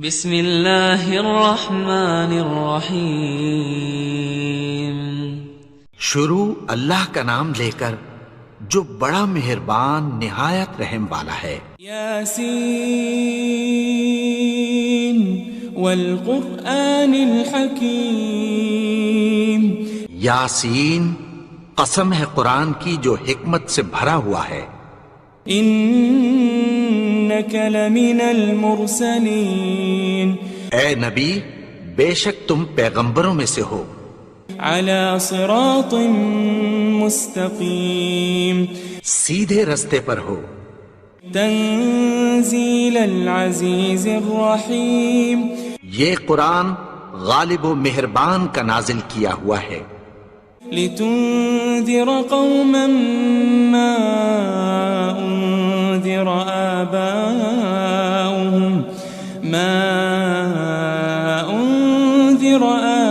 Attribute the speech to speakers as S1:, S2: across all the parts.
S1: بسم اللہ الرحمن الرحیم۔
S2: شروع اللہ کا نام لے کر جو بڑا مہربان نہایت رحم والا ہے۔
S3: یاسین والقرآن الحکیم۔
S2: یاسین، قسم ہے قرآن کی جو حکمت سے بھرا ہوا ہے۔
S3: انک لمن المرسلین۔
S2: اے نبی، بے شک تم پیغمبروں میں سے ہو۔
S3: علی صراط مستقیم۔
S2: سیدھے رستے پر ہو۔
S3: تنزیل العزیز الرحیم۔
S2: یہ قرآن غالب و مہربان کا نازل کیا ہوا ہے۔
S3: لتنذر قوما ما انذر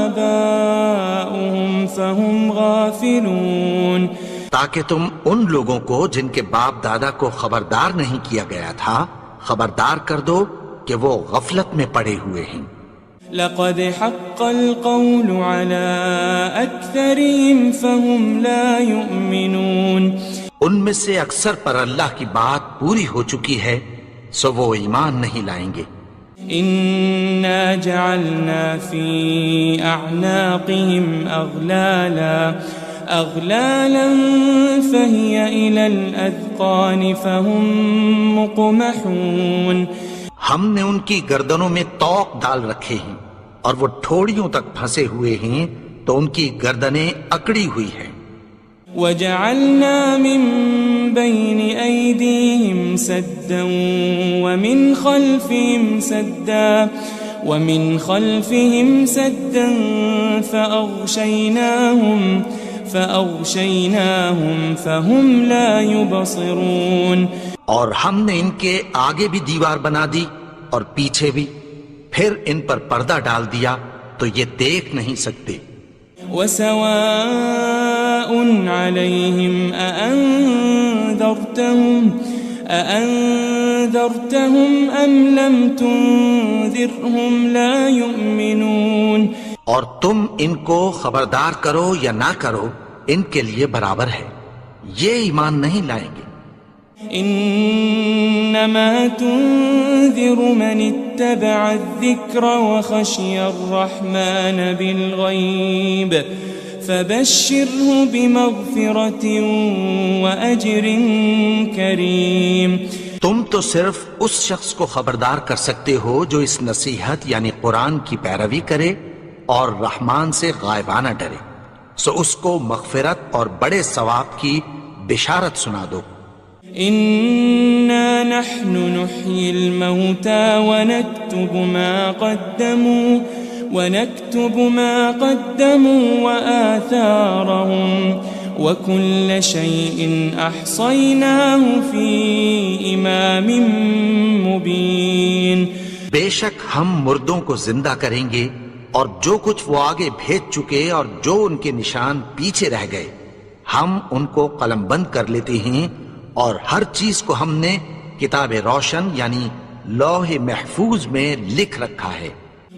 S3: آباؤهم فهم غافلون۔
S2: تاکہ تم ان لوگوں کو جن کے باپ دادا کو خبردار نہیں کیا گیا تھا خبردار کر دو کہ وہ غفلت میں پڑے ہوئے ہیں۔
S3: لقد حق القول على أكثرهم فهم لا يؤمنون۔
S2: ان میں سے اکثر پر اللہ کی بات پوری ہو چکی ہے سو وہ ایمان نہیں لائیں گے۔
S3: إنا جعلنا في أعناقهم أغلالا فهي إلى الأذقان فهم مقمحون۔
S2: ہم نے ان کی گردنوں میں طوق ڈال رکھے ہیں اور وہ ٹھوڑیوں تک پھنسے ہوئے ہیں تو ان کی گردنیں اکڑی ہوئی ہیں۔
S3: وجعلنا من بين أيديهم سدا ومن خلفهم سدا فأغشيناهم فهم لا يبصرون۔
S2: اور ہم نے ان کے آگے بھی دیوار بنا دی اور پیچھے بھی، پھر ان پر پردہ ڈال دیا تو یہ دیکھ نہیں سکتے۔
S3: وسواء عليهم أأنذرتهم أم لم تنذرهم لا يؤمنون۔
S2: اور تم ان کو خبردار کرو یا نہ کرو ان کے لیے برابر ہے، یہ ایمان نہیں لائیں گے۔
S3: انما تنذر من اتبع الذکر وخشی الرحمن بالغیب فبشره بمغفرة وأجر کریم۔
S2: تم تو صرف اس شخص کو خبردار کر سکتے ہو جو اس نصیحت یعنی قرآن کی پیروی کرے اور رحمان سے غائبانہ ڈرے، سو اس کو مغفرت اور بڑے ثواب کی بشارت سنا دو۔
S3: إنا نحن نحيي الموتى ونكتب ما قدموا وآثارهم وكل شيء أحصيناه في إمام مبين۔
S2: بے شک ہم مردوں کو زندہ کریں گے اور جو کچھ وہ آگے بھیج چکے اور جو ان کے نشان پیچھے رہ گئے ہم ان کو قلم بند کر لیتے ہیں، اور ہر چیز کو ہم نے کتاب روشن یعنی لوح محفوظ میں لکھ رکھا ہے۔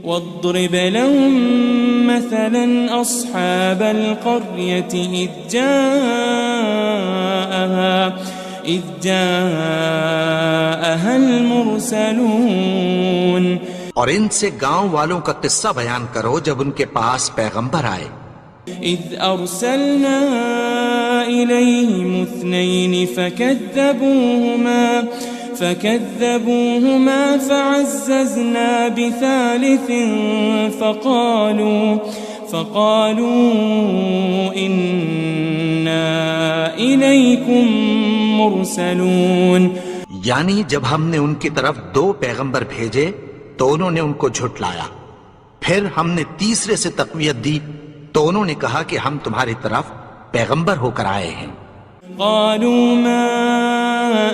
S3: واضرب لهم مثلا أصحاب القرية إذ جاءها المرسلون۔
S2: اور ان سے گاؤں والوں کا قصہ بیان کرو جب ان کے پاس پیغمبر آئے۔
S3: إذ أرسلنا إليهم 2 فكذبوهما فعززنا بثالث فقالوا إنا إليكم مرسلون۔
S2: یعنی جب ہم نے ان کی طرف 2 پیغمبر بھیجے تو انہوں نے ان کو جھٹلایا، پھر ہم نے تیسرے سے تقویت دی تو انہوں نے کہا کہ ہم تمہاری طرف پیغمبر ہو کر آئے ہیں۔
S3: قالوا ما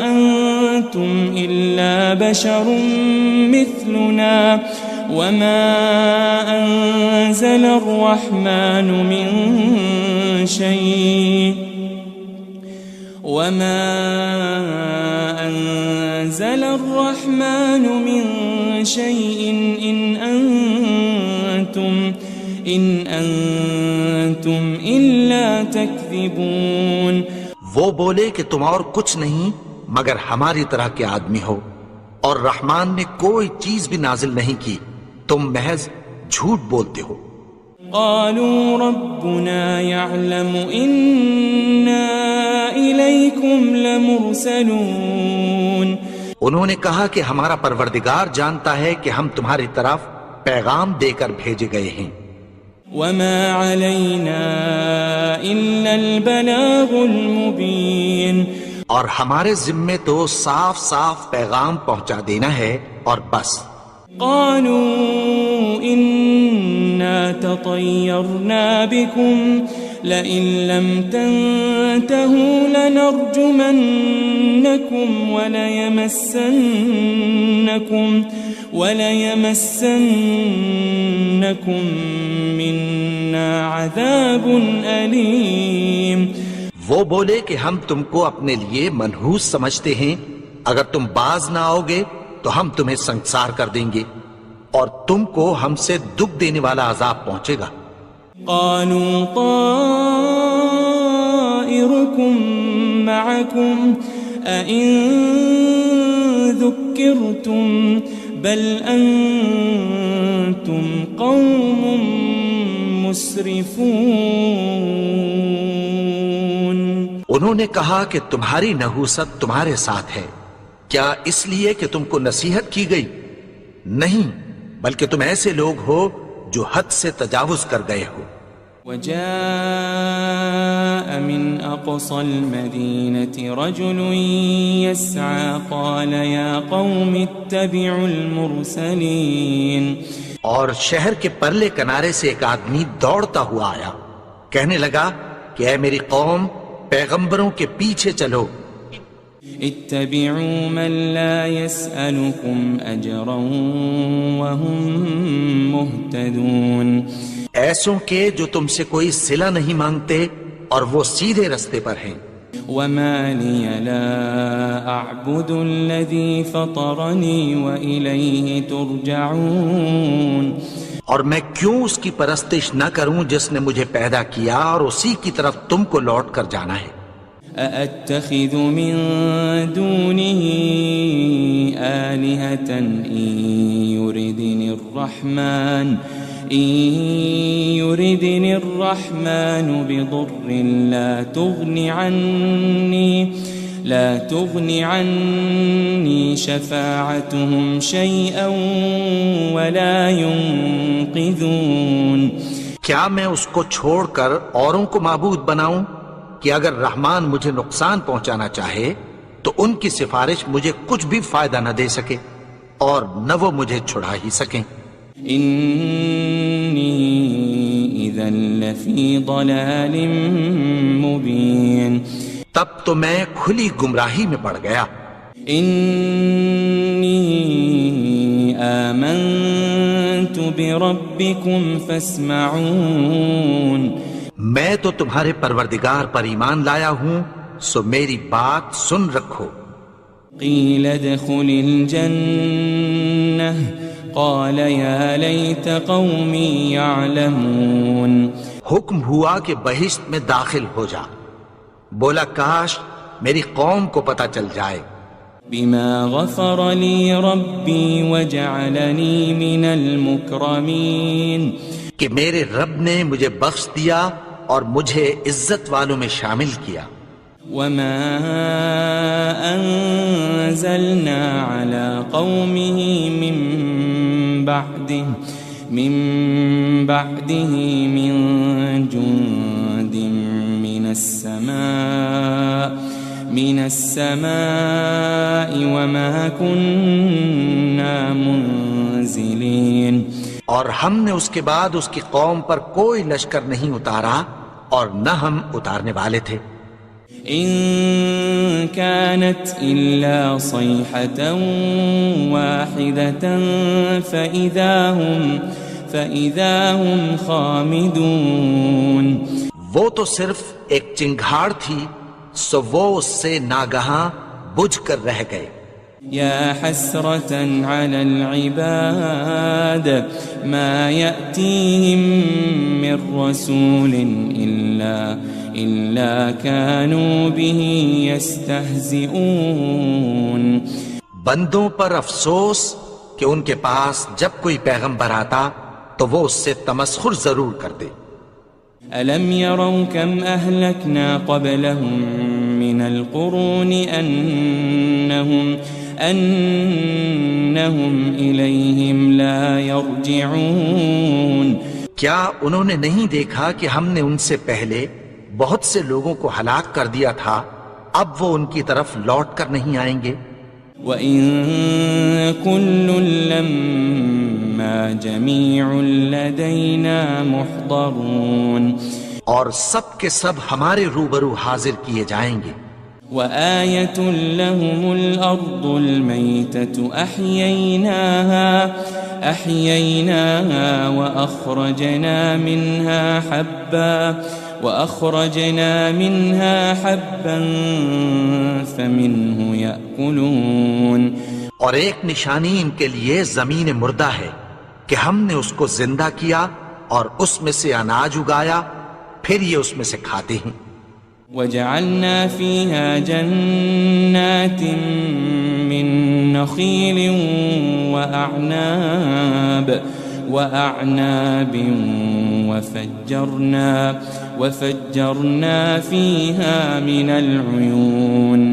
S3: أنتم إلا بشر مثلنا وما أنزل الرحمن من شيء وما أنزل الرحمن من شيء إن أنتم إلا تكذبون.
S2: وہ بولے کہ تم اور کچھ نہیں مگر ہماری طرح کے آدمی ہو، اور رحمان نے کوئی چیز بھی نازل نہیں کی، تم محض جھوٹ بولتے ہو.
S3: قالوا ربنا يعلم إنا إليكم لمرسلون.
S2: انہوں نے کہا کہ ہمارا پروردگار جانتا ہے کہ ہم تمہاری طرف پیغام دے کر بھیجے گئے ہیں.
S3: وما علينا إلا البلاغ المبين.
S2: اور ہمارے ذمے تو صاف صاف پیغام پہنچا دینا ہے اور بس.
S3: قالوا إنا تطيرنا بكم لئن لم تنتهوا لنرجمنكم وليمسنكم منا عذاب أليم.
S2: وہ بولے کہ ہم تم کو اپنے لیے منحوس سمجھتے ہیں، اگر تم باز نہ آؤ گے تو ہم تمہیں سنسار کر دیں گے اور تم کو ہم سے دکھ دینے والا عذاب پہنچے گا.
S3: قالوا طائركم معكم أئن ذكرتم بل أنتم قوم مسرفون.
S2: انہوں نے کہا کہ تمہاری نحوست تمہارے ساتھ ہے، کیا اس لیے کہ تم کو نصیحت کی گئی؟ نہیں، بلکہ تم ایسے لوگ ہو جو حد سے تجاوز کر گئے ہو.
S3: وجاء من أقصى المدينة رجل يسعى قال يا قوم اتبعوا المرسلين.
S2: اور شہر کے پرلے کنارے سے ایک آدمی دوڑتا ہوا آیا، کہنے لگا کہ اے میری قوم، پیغمبروں کے پیچھے چلو.
S3: اتبعوا من لا يسألكم أجرا وهم مهتدون.
S2: ایسوں کے جو تم سے کوئی صلہ نہیں مانگتے اور وہ سیدھے رستے پر ہیں.
S3: وما لي لا أعبد الذي فطرني وإليه ترجعون.
S2: اور میں کیوں اس کی پرستش نہ کروں جس نے مجھے پیدا کیا اور اسی کی طرف تم کو لوٹ کر جانا ہے.
S3: أأتخذ من دونه آلهة إن يردني الرحمن بضر لا تغن عني شفاعتهم شيئا ولا ينقذون.
S2: کیا میں اس کو چھوڑ کر اوروں کو معبود بناؤں کہ اگر رحمان مجھے نقصان پہنچانا چاہے تو ان کی سفارش مجھے کچھ بھی فائدہ نہ دے سکے اور نہ وہ مجھے چھڑا ہی سکیں.
S3: إني إذا لفي ضلال مبين.
S2: تب تو میں کھلی گمراہی میں پڑ گیا.
S3: إني آمنت بربكم فاسمعون.
S2: میں تو تمہارے پروردگار پر ایمان لایا ہوں، سو میری بات سن رکھو.
S3: قيل ادخل الجنة قال يا ليت قومي يعلمون.
S2: حکم ہوا کہ بہشت میں داخل ہو جا. بولا کاش میری قوم کو پتہ چل جائے.
S3: بما غفر لي ربي وجعلني من المكرمين.
S2: کہ میرے رب نے مجھے بخش دیا اور مجھے عزت والوں میں شامل کیا.
S3: وما أنزلنا على قومه من بعده من جند من السماء وما كنا منزلين.
S2: اور ہم نے اس کے بعد اس کی قوم پر کوئی لشکر نہیں اتارا اور نہ ہم اتارنے والے تھے.
S3: إن كانت إلا صيحة واحدة فإذا هم خامدون.
S2: وہ تو صرف ایک چنگھاڑ تھی، سو وہ اس سے ناگہاں بجھ کر رہ گئے.
S3: يا حسرة على العباد ما يأتيهم من رسول إلا كانوا به يستهزئون.
S2: بندوں پر افسوس کہ ان کے پاس جب کوئی پیغمبر آتا تو وہ اس سے تمسخر ضرور کرتے.
S3: ألم يروا كم أهلكنا قبلهم من القرون أنهم إليهم لا يرجعون.
S2: کیا انہوں نے نہیں دیکھا کہ ہم نے ان سے پہلے بہت سے لوگوں کو ہلاک کر دیا تھا، اب وہ ان کی طرف لوٹ کر نہیں آئیں گے؟
S3: وَإِن كُلٌّ لَمَّا جَمِيعٌ لَدَيْنَا مُحْضَرُونَ. اور سب کے سب ہمارے روبرو حاضر کیے جائیں گے. وَآيَةٌ لَهُمُ الْأَرْضُ الْمَيْتَةُ أَحْيَيْنَاهَا وَأَخْرَجْنَا مِنْهَا حَبًّا فَمِنْهُ يَأْكُلُونَ.
S2: اور ایک نشانی ان کے لیے زمین مردہ ہے کہ ہم نے اس کو زندہ کیا اور اس میں سے اناج اگایا، پھر یہ اس میں سے کھاتے ہیں.
S3: وَجَعَلْنَا فِيهَا جَنَّاتٍ مِّن نَخِيلٍ وَأَعْنَابٍ وَفَجَّرْنَا فِيهَا مِنَ الْعُيُونِ.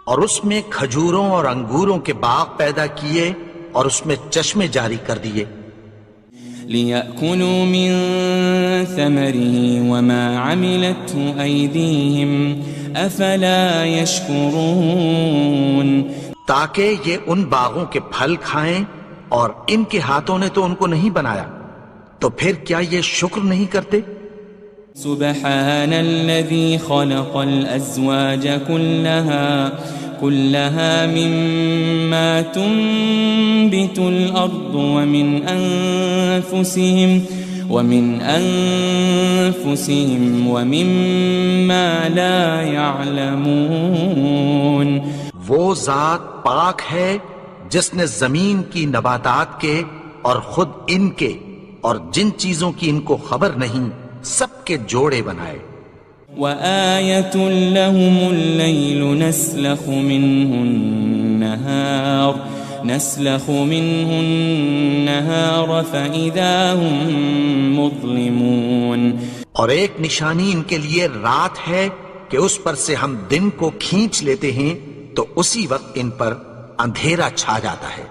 S2: اور اس میں کھجوروں اور انگوروں کے باغ پیدا کیے اور اس میں چشمے جاری کر دیے.
S3: لِيَأْكُلُوا مِن ثَمَرِهِ وَمَا عَمِلَتْهُ أَيْدِيهِمْ أَفَلَا يَشْكُرُونَ.
S2: تاکہ یہ ان باغوں کے پھل کھائیں اور ان کے ہاتھوں نے تو ان کو نہیں بنایا، تو پھر کیا یہ شکر نہیں کرتے؟
S3: سبحان الذي خلق الأزواج كلها مما تنبت الأرض ومن أنفسهم ومما لا يعلمون.
S2: وہ ذات پاک ہے جس نے زمین کی نباتات کے اور خود ان کے اور جن چیزوں کی ان کو خبر نہیں سب کے جوڑے بنائے.
S3: وَآيَةٌ لَهُمُ اللَّيْلُ نَسْلَخُ مِنْهُ النَّهَارَ فَإِذَا هُمْ مُظْلِمُونَ. اور ایک نشانی ان کے لیے رات ہے کہ اس پر سے ہم دن کو کھینچ لیتے ہیں تو اسی وقت ان پر اندھیرا چھا جاتا ہے.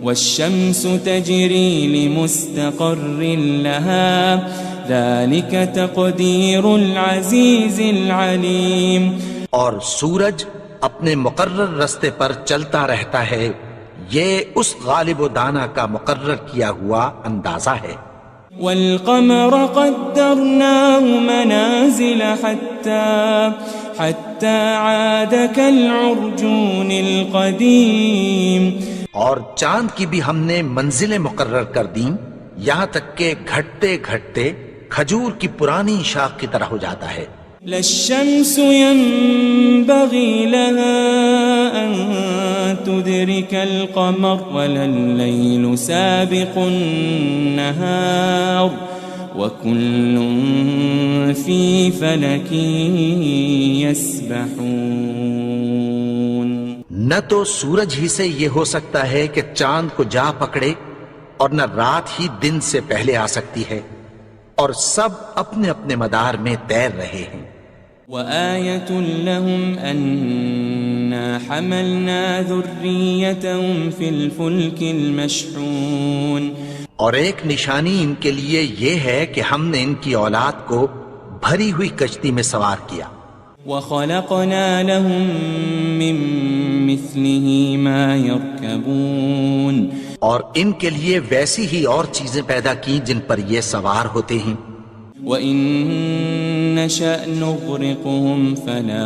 S3: وَالشَّمْسُ تَجْرِي لِمُسْتَقَرٍّ لَهَا ذَلِكَ تَقْدِيرُ الْعَزِيزِ الْعَلِيمِ.
S2: اور سورج اپنے مقرر رستے پر چلتا رہتا ہے، یہ اس غالب و دانا کا مقرر کیا ہوا اندازہ ہے.
S3: وَالْقَمَرَ قَدَّرْنَاهُ مَنَازِلَ حَتَّى عَادَ كَالْعُرْجُونِ الْقَدِيمِ.
S2: اور چاند کی بھی ہم نے منزلیں مقرر کر دیں، یہاں تک کہ گھٹتے گھٹتے کھجور کی پرانی شاخ کی طرح ہو جاتا ہے.
S3: لَلشَّمْسُ يَنبَغِي لَهَا أَن تُدْرِكَ الْقَمَرَ وَلَلَّيْلُ سَابِقُ النَّهَارِ وَكُلٌّ فِي فَلَكٍ يَسْبَحُونَ.
S2: نہ تو سورج ہی سے یہ ہو سکتا ہے کہ چاند کو جا پکڑے، اور نہ رات ہی دن سے پہلے آ سکتی ہے، اور سب اپنے اپنے مدار میں تیر رہے ہیں.
S3: وَآيَةٌ لَهُمْ أَنَّا حَمَلْنَا ذُرِّيَّتَهُمْ فِي الْفُلْكِ الْمَشْحُونِ.
S2: اور ایک نشانی ان کے لیے یہ ہے کہ ہم نے ان کی اولاد کو بھری ہوئی کشتی میں سوار کیا.
S3: وَخَلَقْنَا لَهُم مِّن مِّثْلِهِ مَا يَرْكَبُونَ.
S2: اور ان کے لیے ویسی ہی اور چیزیں پیدا کی جن پر یہ سوار ہوتے ہیں.
S3: وَإِن نَّشَأْ نُغْرِقْهُمْ فَلَا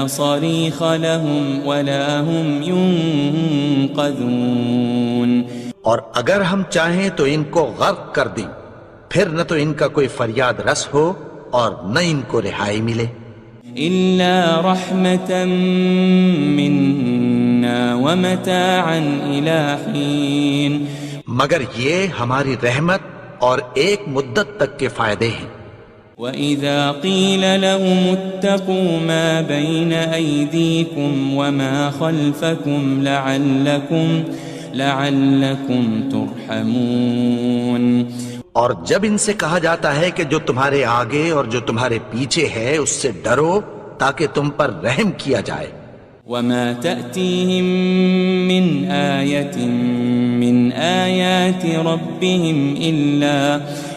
S3: صَرِيخَ لَهُمْ وَلَا هُمْ يُنقَذُونَ.
S2: اور اگر ہم چاہیں تو ان کو غرق کر دیں، پھر نہ تو ان کا کوئی فریاد رس ہو اور نہ ان کو رہائی ملے.
S1: إلا رحمة منا ومتاعا إلى حين
S2: مگر یہ ہماری رحمت اور ایک مدت تک کے فائدے ہیں.
S1: وَإِذَا قِيلَ لَهُمُ اتَّقُوا مَا بَيْنَ أَيْدِيكُمْ وَمَا خَلْفَكُمْ لَعَلَّكُمْ تُرْحَمُونَ.
S2: اور جب ان سے کہا جاتا ہے کہ جو تمہارے آگے اور جو تمہارے پیچھے ہے اس سے ڈرو تاکہ تم پر رحم کیا جائے.
S1: وَمَا تَأْتِيهِم مِّنْ آيَةٍ مِّنْ آيَاتِ رَبِّهِمْ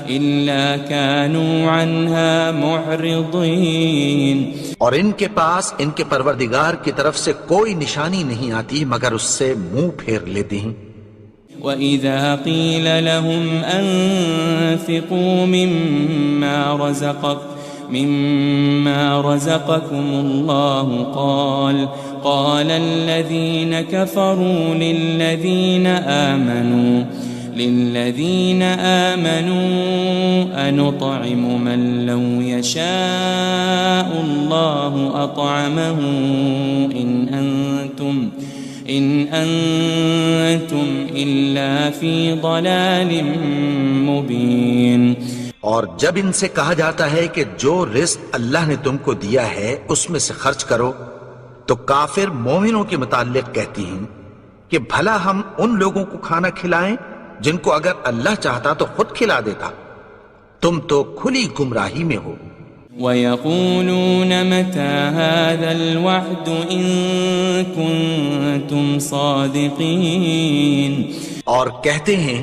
S1: إِلَّا كَانُوا عَنْهَا مُعْرِضِينَ.
S2: اور ان کے پاس ان کے پروردگار کی طرف سے کوئی نشانی نہیں آتی مگر اس سے منہ پھیر لیتے ہیں.
S1: وَإِذَا قِيلَ لَهُمْ أَنفِقُوا مِمَّا رَزَقَكُمُ اللَّهُ قَالَ الَّذِينَ كَفَرُوا لِلَّذِينَ آمَنُوا أَنُطْعِمُ مَن لَّوْ يَشَاءُ اللَّهُ أَطْعَمَهُ إِنْ أَنْتُمْ إِلَّا فِي ضَلَالٍ مُبِينٍ.
S2: اور جب ان سے کہا جاتا ہے کہ جو رزق اللہ نے تم کو دیا ہے اس میں سے خرچ کرو تو کافر مومنوں کے متعلق کہتی ہیں کہ بھلا ہم ان لوگوں کو کھانا کھلائیں جن کو اگر اللہ چاہتا تو خود کھلا دیتا. تم تو کھلی گمراہی میں ہو.
S1: وَيَقُولُونَ مَتَى هَذَا الْوَعْدُ إِن كُنتُمْ صَادِقِينَ.
S2: اور کہتے ہیں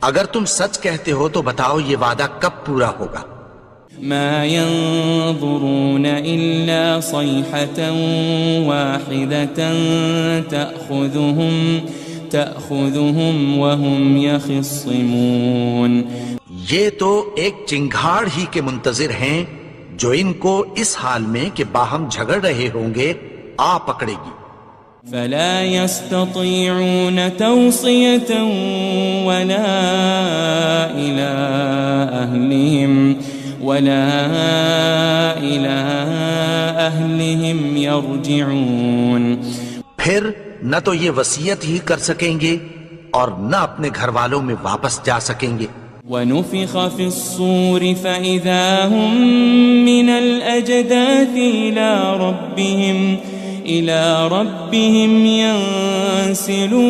S2: اگر تم سچ کہتے ہو تو بتاؤ یہ وعدہ کب پورا ہوگا.
S1: ما ينظرون إلا صيحة واحدة تأخذهم وهم يخصمون.
S2: یہ تو ایک چنگھاڑ ہی کے منتظر ہیں جو ان کو اس حال میں کہ باہم جھگڑ رہے ہوں گے آ پکڑے گی.
S1: فلا يستطيعون توصية ولا إلى أهلهم يرجعون.
S2: پھر نہ تو یہ وصیت ہی کر سکیں گے اور نہ اپنے گھر والوں میں واپس جا سکیں گے.
S1: وَنُفِخَ فِي الصُّورِ فَإِذَا هُم مِّنَ الْأَجْدَاثِ إِلَى رَبِّهِمْ يَنسِلُونَ.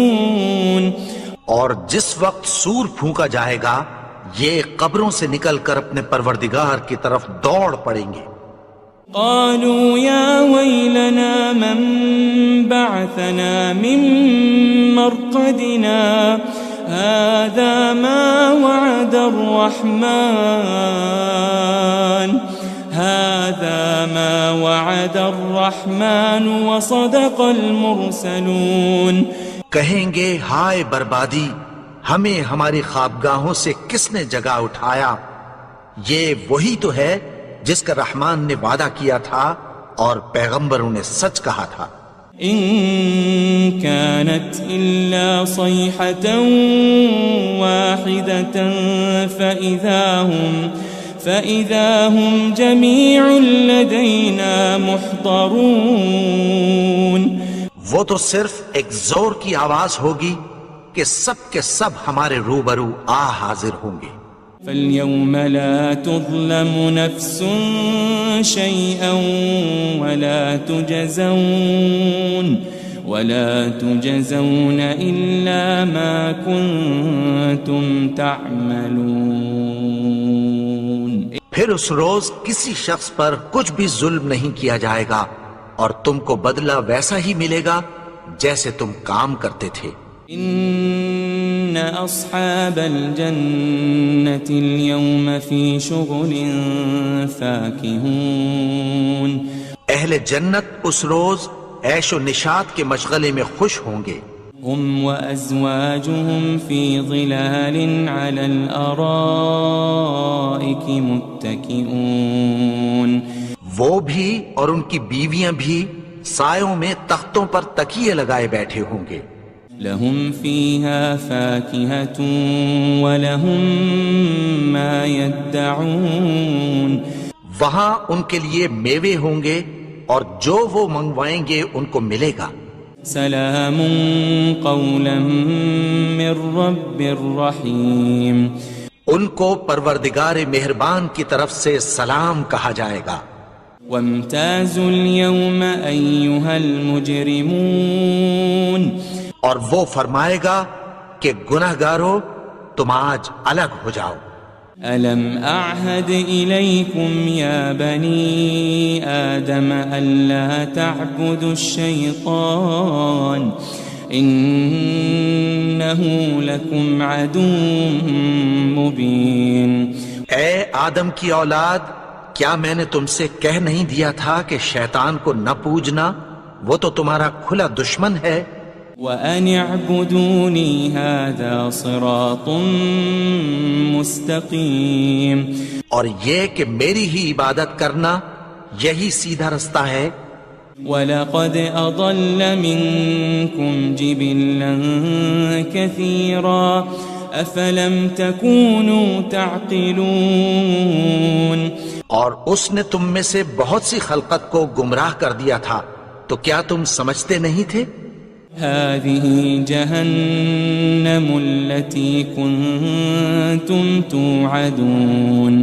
S2: اور جس وقت سور پھونکا جائے گا یہ قبروں سے نکل کر اپنے پروردگار کی طرف دوڑ پڑیں گے.
S1: قالوا يا ويلنا من بعثنا من مرقدنا هذا ما وعد الرحمن وصدق المرسلون.
S2: کہیں گے ہائے بربادی، ہمیں ہماری خوابگاہوں سے کس نے جگا اٹھایا؟ یہ وہی تو ہے جس کا رحمان نے وعدہ کیا تھا اور پیغمبروں نے سچ کہا تھا.
S1: ان كانت الا صيحة واحدة فإذا هم جميع لدينا محضرون.
S2: وہ تو صرف ایک زور کی آواز ہوگی کہ سب کے سب ہمارے روبرو آ حاضر ہوں گے.
S1: فَالْيَوْمَ لَا تُظْلَمُ نَفْسٌ شَيْئًا وَلَا تُجَزَوْنَ إِلَّا مَا كُنْتُمْ تَعْمَلُونَ.
S2: پھر اس روز کسی شخص پر کچھ بھی ظلم نہیں کیا جائے گا اور تم کو بدلہ ویسا ہی ملے گا جیسے تم کام کرتے تھے.
S1: ان اصحاب الجنة اليوم في شغل فاكهون.
S2: اہل جنت اس روز عیش و نشاط کے مشغلے میں خوش ہوں گے.
S1: هم وازواجهم في ظلال على الارائك متكئون.
S2: وہ بھی اور ان کی بیویاں بھی سایوں میں تختوں پر تکیے لگائے بیٹھے ہوں گے.
S1: لهم فيها فاكهة ولهم ما يدعون.
S2: وہاں ان کے لیے میوے ہوں گے اور جو وہ منگوائیں گے ان کو ملے گا۔
S1: سلام قولا من رب الرحیم،
S2: ان کو پروردگار مہربان کی طرف سے سلام کہا جائے گا۔
S1: وامتازوا اليوم ایھا المجرمون،
S2: اور وہ فرمائے گا کہ گنہگارو تم آج الگ ہو جاؤ۔
S1: ألم أعهد إليكم يا بني آدم ألا تعبدوا الشيطان إنه لكم عدو مبين۔
S2: اے آدم کی اولاد، کیا میں نے تم سے کہہ نہیں دیا تھا کہ شیطان کو نہ پوجنا، وہ تو تمہارا کھلا دشمن ہے۔
S1: وَأَنِ اعْبُدُونِي هَذَا صِرَاطٌ مُسْتَقِيمٌ،
S2: اور یہ کہ میری ہی عبادت کرنا یہی سیدھا رستہ ہے۔
S1: وَلَقَدْ أَضَلَّ مِنْكُمْ جِبِلًّا كَثِيرًا أَفَلَمْ تَكُونُوا تَعْقِلُونَ،
S2: اور اس نے تم میں سے بہت سی خلقت کو گمراہ کر دیا تھا، تو کیا تم سمجھتے نہیں تھے؟
S1: هذه جهنم التي كنتم توعدون،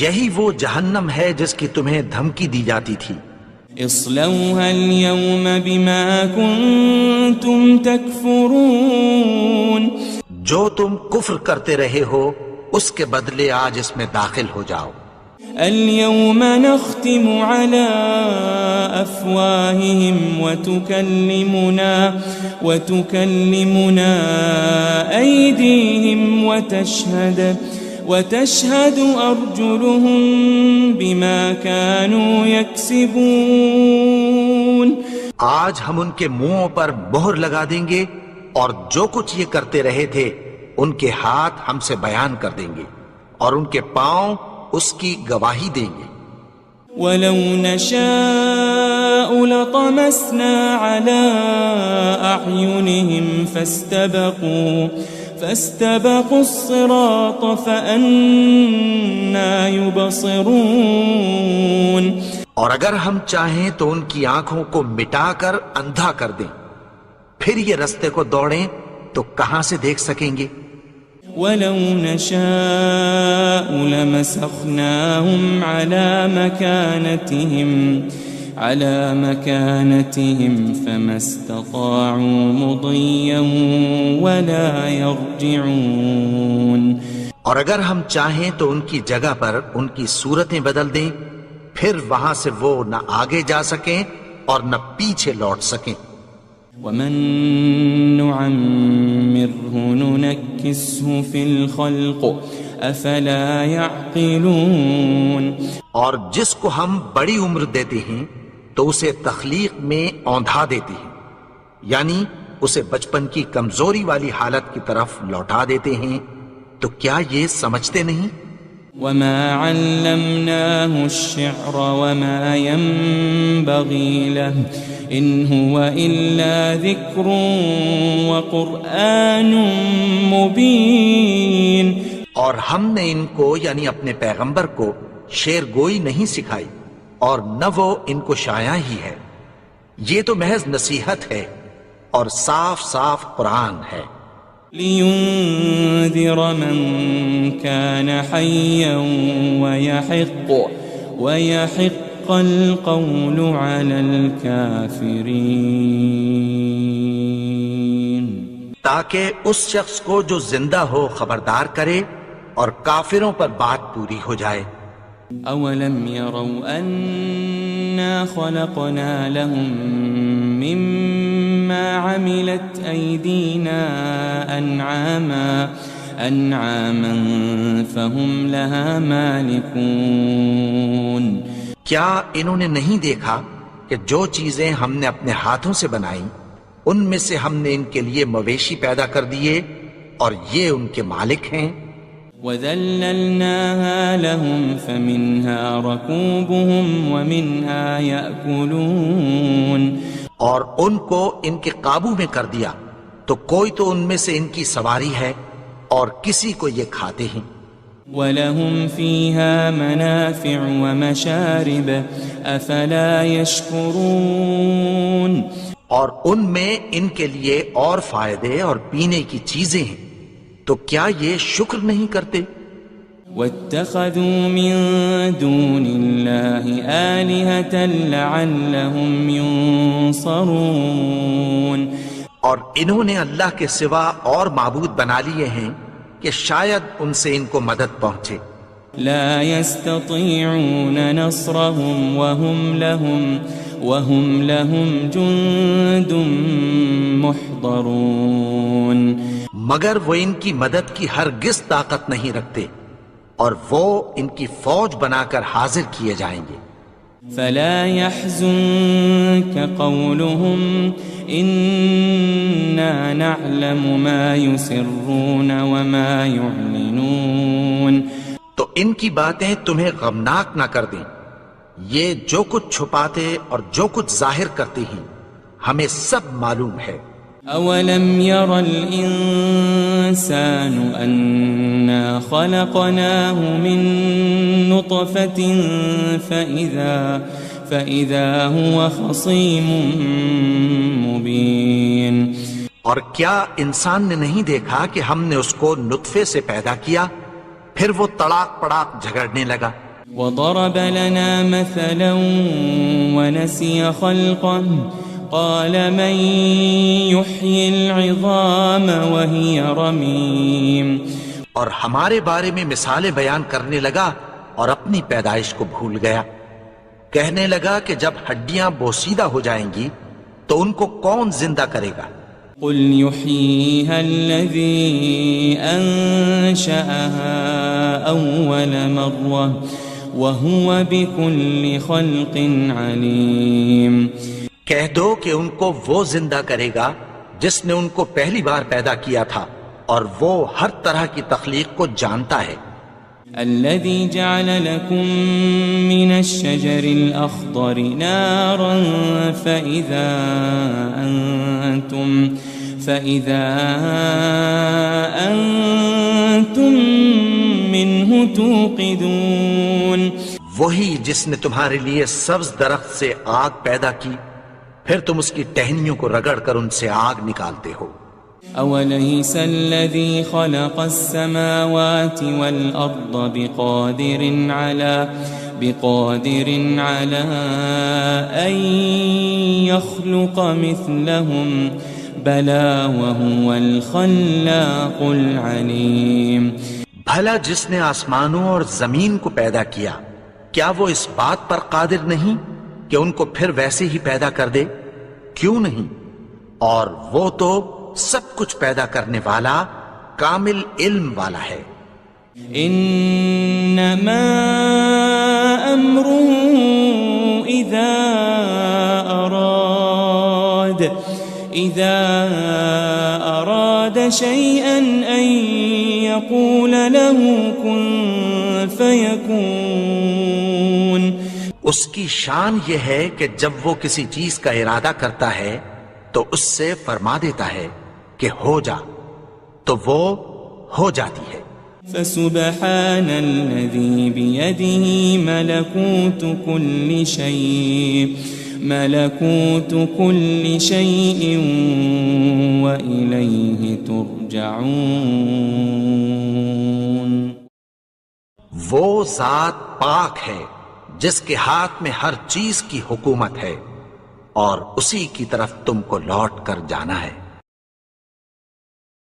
S2: یہی وہ جہنم ہے جس کی تمہیں دھمکی دی جاتی تھی۔
S1: اصلوها اليوم بما كنتم تكفرون،
S2: جو تم کفر کرتے رہے ہو اس کے بدلے آج اس میں داخل ہو جاؤ۔
S1: اليوم نختم على أفواههم وتكلمنا أيديهم وتشهد أرجلهم بما كانوا يكسبون،
S2: آج ہم ان کے منہوں پر مہر لگا دیں گے اور جو کچھ یہ کرتے رہے تھے ان کے ہاتھ ہم سے بیان کر دیں گے اور ان کے پاؤں اس کی گواہی دیں گے۔
S1: وَلَوْ نَشَاءُ لَطَمَسْنَا عَلَىٰ أَعْيُنِهِمْ فَاسْتَبَقُوا الصِّرَاطَ فَأَنَّىٰ يُبْصِرُونَ،
S2: اور اگر ہم چاہیں تو ان کی آنکھوں کو مٹا کر اندھا کر دیں، پھر یہ رستے کو دوڑیں تو کہاں سے دیکھ سکیں گے؟
S1: وَلَوْ نَشَاءُ لَمَسَخْنَاهُمْ عَلَى مَكَانَتِهِمْ فَمَا اسْتَطَاعُوا مُضِيًّا وَلَا يَرْجِعُونَ،
S2: اور اگر ہم چاہیں تو ان کی جگہ پر ان کی صورتیں بدل دیں، پھر وہاں سے وہ نہ آگے جا سکیں اور نہ پیچھے لوٹ سکیں۔
S1: وَمَن نُعَمِّرْهُ نُنَكِّسْهُ فِي الْخَلْقِ أَفَلَا يَعْقِلُونَ،
S2: اور جس کو ہم بڑی عمر دیتے ہیں تو اسے تخلیق میں اوندھا دیتے ہیں، یعنی اسے بچپن کی کمزوری والی حالت کی طرف لوٹا دیتے ہیں، تو کیا یہ سمجھتے نہیں؟
S1: وَمَا عَلَّمْنَاهُ الشِّعْرَ وَمَا يَنبَغِي لَهُ إِنْ هُوَ إِلَّا ذِكْرٌ وَقُرْآنٌ مُبِينٌ،
S2: اور ہم نے ان کو یعنی اپنے پیغمبر کو شعر گوئی نہیں سکھائی اور نہ وہ ان کو شایع ہی ہے، یہ تو محض نصیحت ہے اور صاف صاف قرآن ہے۔
S1: لِيُنذِرَ مَن كَانَ حَيًّا وَيَحِقَّ الْقَوْلُ عَلَى الْكَافِرِينَ،
S2: تاکہ اس شخص کو جو زندہ ہو خبردار کرے اور کافروں پر بات پوری ہو جائے۔
S1: أَوَلَمْ يَرَوْا أَنَّا خَلَقْنَا لَهُم مِّمَّا عَمِلَتْ أَيْدِينَا أَنْعَامًا فَهُمْ لَهَا مَالِكُونَ،
S2: کیا انہوں نے نہیں دیکھا کہ جو چیزیں ہم نے اپنے ہاتھوں سے بنائیں ان میں سے ہم نے ان کے لیے مویشی پیدا کر دیے اور یہ ان کے مالک ہیں۔
S1: وَذَلَّلْنَاهَا لَهُمْ فَمِنْهَا رَكُوبُهُمْ وَمِنْهَا يَأْكُلُونَ،
S2: اور ان کو ان کے قابو میں کر دیا تو کوئی تو ان میں سے ان کی سواری ہے اور کسی کو یہ کھاتے ہیں۔
S1: وَلَهُمْ فِيهَا مَنَافِعُ وَمَشَارِبُ أَفَلَا يَشْكُرُونَ
S2: اور ان میں ان کے لیے اور فائدے اور پینے کی چیزیں ہیں، تو کیا یہ شکر نہیں کرتے؟
S1: وَاتَّخَذُوا مِن دُونِ اللَّهِ آلِهَةً لَعَلَّهُمْ يُنصَرُونَ
S2: اور انہوں نے اللہ کے سوا اور معبود بنا لیے ہیں کہ شاید ان سے ان کو مدد پہنچے۔
S1: لا يستطيعون نصرهم وهم لهم جند محضرون
S2: مگر وہ ان کی مدد کی ہرگز طاقت نہیں رکھتے، اور وہ ان کی فوج بنا کر حاضر کیے جائیں گے۔
S1: فلا يحزنك قولهم إنا نعلم ما يسرون وما يعلنون
S2: تو ان کی باتیں تمہیں غمناک نہ کر دیں، یہ جو کچھ چھپاتے اور جو کچھ ظاہر کرتے ہیں ہمیں سب معلوم ہے۔
S1: أولم ير الإنسان أنا خلقناه من نطفة فإذا هو خصيم مبين
S2: اور کیا انسان نے نہیں دیکھا کہ ہم نے اس کو نطفے سے پیدا کیا، پھر وہ تڑاک پڑاک جھگڑنے لگا۔
S1: وضرب لنا مثلا ونسي خلقه قال من يحيي العظام وهي رميم
S2: اور ہمارے بارے میں مثالیں بیان کرنے لگا اور اپنی پیدائش کو بھول گیا، کہنے لگا کہ جب ہڈیاں بوسیدہ ہو جائیں گی تو ان کو کون زندہ کرے گا؟
S1: قل يحييها الذي أنشأها أول مرة وهو بكل خلق عليم
S2: کہہ دو کہ ان کو وہ زندہ کرے گا جس نے ان کو پہلی بار پیدا کیا تھا، اور وہ ہر طرح کی تخلیق کو جانتا ہے۔
S1: الذي جعل لكم من الشجر الأخضر نارا فإذا أنتم منه توقدون
S2: وہی جس نے تمہارے لیے سبز درخت سے آگ پیدا کی، پھر تم اس کی ٹہنیوں کو رگڑ کر ان سے آگ نکالتے ہو۔
S1: أوليس الذي خلق السماوات والأرض بقادر على أن يخلق مثلهم بلى وهو الخلاق العليم
S2: بھلا جس نے آسمانوں اور زمین کو پیدا کیا، کیا وہ اس بات پر قادر نہیں کہ ان کو پھر ویسے ہی پیدا کر دے؟ کیوں نہیں؟ اور وہ تو سب کچھ پیدا کرنے والا، کامل علم والا ہے۔
S1: انما امره اذا اراد شيئا ان يقول له كن فيكون
S2: اس کی شان یہ ہے کہ جب وہ کسی چیز کا ارادہ کرتا ہے تو اس سے فرما دیتا ہے کہ ہو جا، تو وہ ہو جاتی ہے۔
S1: فسبحان الذي بيده ملكوت كل شيء وإليه ترجعون
S2: وہ ذات پاک ہے جس کے ہاتھ میں ہر چیز کی حکومت ہے، اور اسی کی طرف تم کو لوٹ کر جانا ہے۔